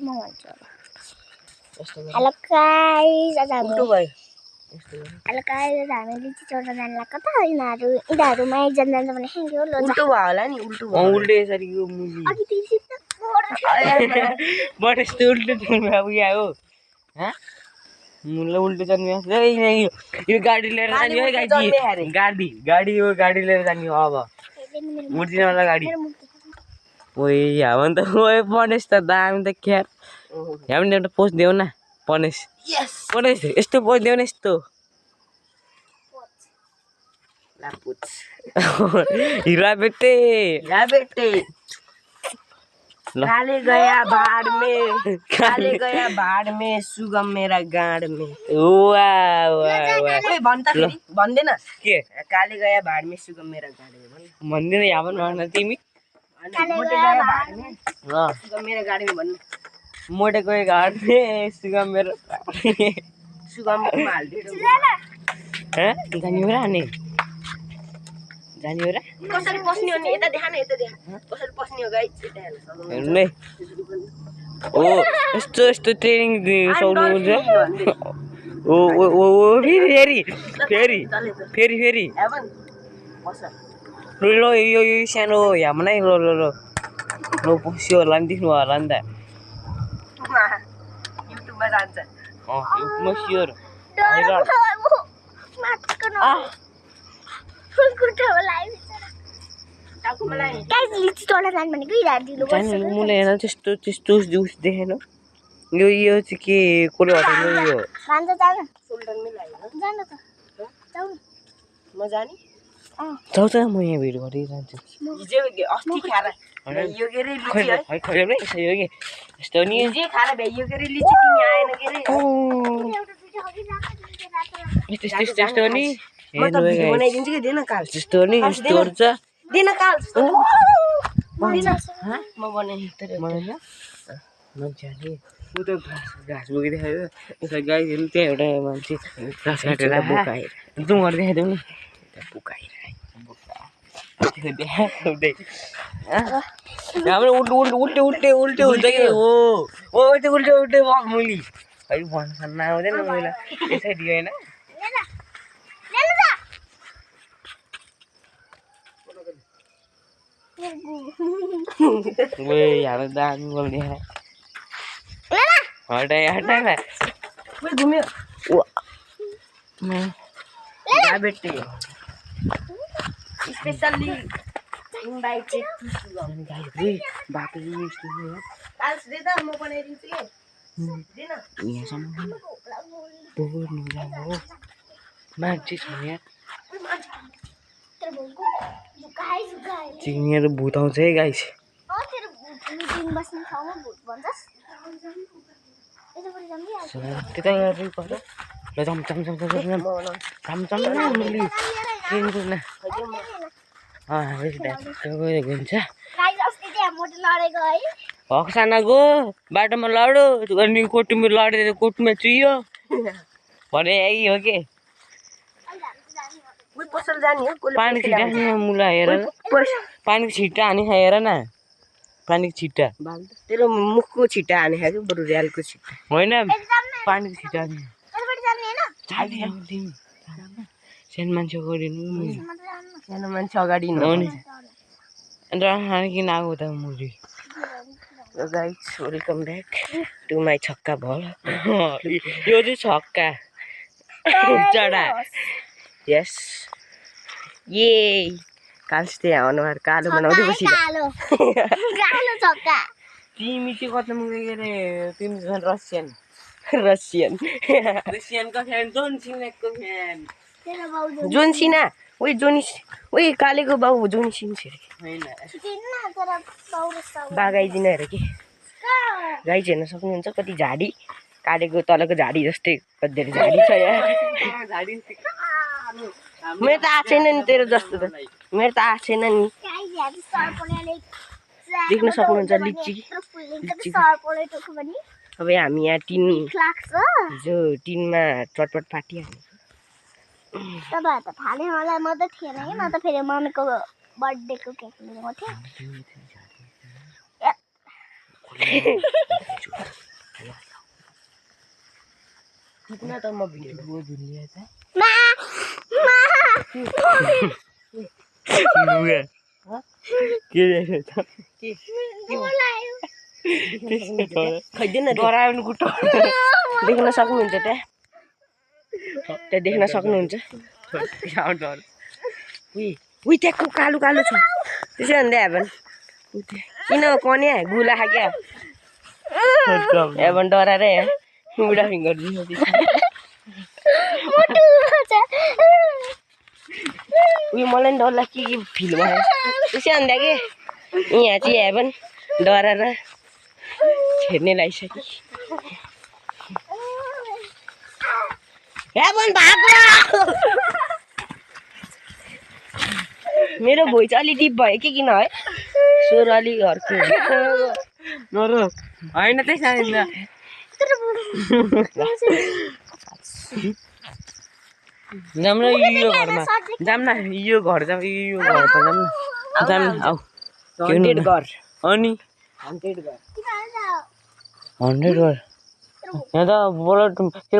म भन्छु hello guys आज हामी हेलो गाइस हामी लिची चढ्न जान लाग्छ त यिनीहरूमा एकजना जान्छ भने हेर्यो ल उल्टो भयो होला नि उल्टो यसरी यो मुजी अघि तिमी बट यस्तो उल्टो चल्नु अब यहाँ हो मुला उल्टो चल्नु यो गाडी लिएर जाने है गाडी यो गाडी लिएर जाने हो अब मुर्दिन वाला गाडी ओए यहाँ त ओए पनेस त दामी त ख्यार यहाँ पनि एउटा पोस्ट देऊ न पनेस पनेस यस्तो पोस्ट देऊ न यस्तो हिरा बेटे काले गया भाड़ में सुगम मेरा गाड़ में वाह ओए भन त फेरि भन्दैन के काले गया भाड़ में सुगम मेरा गाड़ में भन्दैन यहाँ पनि भन तिमी मोटे गया भाड़ में सुगम मेरा गाड़ में भन्नु मोटे गया घाट में सुगम मेरो सुगम हाल्दियो हैं जानी हो र कसरी पस्ने हो नि यता देखा न यता देखा कसरी पस्ने हो गाइस यता हेर्नु हेर्नु ओ यस्तो यस्तो ट्रेनिङ सक्नु हुन्छ ओ ओ ओ फेरि ल यो सानो यहाँ नै ल पस्यो होला नि देख्नु होला नि त युट्युबमा जान्छ युट्युबमा स्योर मुले हेर्न त्यस्तो जुस देखेन यो चाहिँ के कसले हटाउनु यो जाउँछ म यहाँ भिडियो गरिरहन्छु अस्ति खाएर यो के रे लिची है खै नै यो के यस्तो नि जे खाएर भ्याइयो के रे लिची तिमी आएन के रे यस्तो नि म त भिडियो बनाइदिन्छु कि दिन काल त्यस्तो नि यस्तो गर्छ दिन काल म बनाइदिन्छु मान्छे ऊ त घाँस बोकिदेखायो यसलाई गाई हेर्नु त्यहाँ एउटा मान्छे घाँस काटेर बोकाएर जुम गरेर देखाइदेऊ नि बोकाएर हाम्रो उल्टे हुन्छ कि हो उल्टे मुली है भन्न आउँदैन मैले यसरी होइन हाम्रो दामी बोल्ने हटाए घुम्यो बेटे स्पेशली इन्भाइटेड बाटो म बनाइदिन्छु कि यहाँसम्म मान्छे छ यहाँ चिनिया त भूत आउँछ है गाइस त्यता ल चम हुन्छ हक्सानाको बाटोमा लडो अनि कोटुमा लडेर कोटुमा चुइयो भने यही हो के पसल जाने हो पानी छिटा मुला हेर पानीको छिट्टा हानी हेर न पानीको छिट्टा तेरो मुखको छिट्टा हाने खायो बरु र्यालको छिट्टा होइन पानीको छिट्टा सानो मान्छे अगाडि अन्त किन आएको त मुरी guys welcome back to my छक्का भल यो चाहिँ छक्का चढा यस ये कालस्ते अनुहार कालो बनाउँदै बसिरहेको तिमी चाहिँ कता मुगे के अरे तिमी झन् रसियनको फ्यान जोनसिनको फ्यान जोनसिना ओइ कालेको बाउ जोनसिन होइन बागाइदिन हेर कि गाई हेर्न सक्नुहुन्छ कति झाडी कालेको तलको झाडी जस्तै कति झाडी छ यहाँ मेरो त आएको छैन नि तेरो जस्तो त मेरो त आएको छैन नि देख्न सक्नुहुन्छ लिची अब हामी यहाँ हिजो टिनमा चटपट पार्टिहाल्यो तपाईँहरू त थाले मलाई म त थिएन कि म त फेरि मम्मीको बर्थडेको केक लिएको थिएँ कितना त म भिडियो दुनिया छ मा के रहेछ के खैदिन डराउनु कुटो देख्न सक्नुहुन्छ त्यहाँ देख्न सक्नुहुन्छ उही त्यहाँको कालो कालो छ त्यसै भन्दै हेभन किन कन्या गुला खाक्या हेभन डराएर बुढा फिङ्गर उयो मलाई नि डर लाग्छ के फिल भयो त्यसै भन्दा कि यहाँ चाहिँ हेभन डराएर छेड्ने लागिसक्यो हेभन भाग्यो मेरो भोइस अलि डिप भयो कि किन है स्वर अलि हर्क्यो होइन त्यसै जाम न यो घरमा जाम न यो घर जाम यो घरमा जाम न आऊ हन्ड्रेड घर अनि 100 घर यहाँ त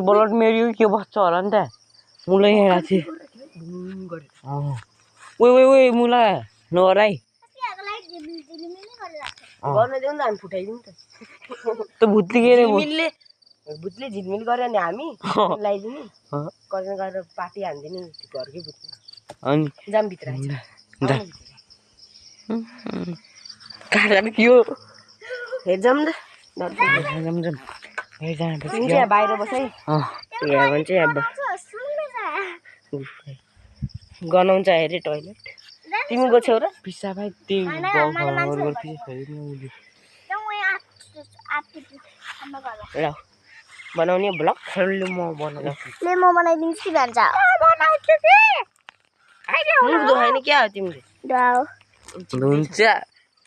बलट मेरो के बस्छ होला नि त मुला यहाँ राख्छु ओइ मुला नहराइ गर्न देऊ न हामी फुटाइदिउँ त भुत्ली के भुत्ले झिलमिल गऱ्यो नि हामी लगाइदिने गरेर पार्टी हान्दिने घरकै भुत्ली अनि जामभित्र के हो हेर्छौँ त बाहिर बसै भने चाहिँ अब गनाउँछ अरे टोइलेट तिमी गएको र पिसा भाइ ल बनाउने ब्लग म बनाइदिन्छु कि भन्छ मुख दुखाएन क्या हो तिमीले हुन्छ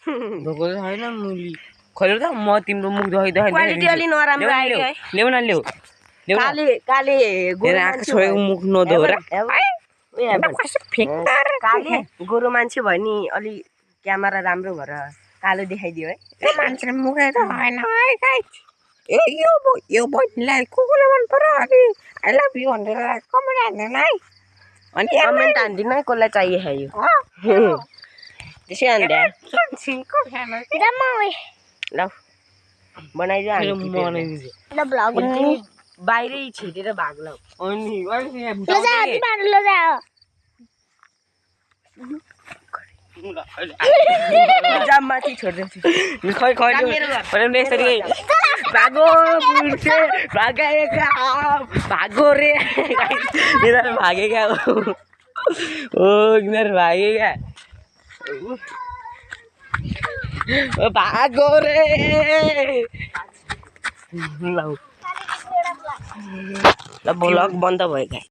होइन मुली खोल्यो त म तिम्रो मुख क्वालिटी अलि नराम्रो आयो है ल्याउ न ल्याउ काले छोएको मुख नधोएर काले गोरो मान्छे भयो नि अलि क्यामेरा राम्रो भएर कालो देखाइदियो है मान्छे मुखै त होइन है यो बहिनीलाई कुकुरले मन पर्यो अनि आई लभ यु भनेर कमेन्ट हान्दैन है अनि कमेन्ट हान्दिनँ है कसलाई चाहियो है यो त्यसै हान्दा ल बनाइदियो बाहिरै छिटेर भाग्ला जाममाथि छोडिदिन्छु भागो भागो रे यिनीहरू भागेका हो यिनीहरू भागेका भागो रे ल ब्लग बन्द भयो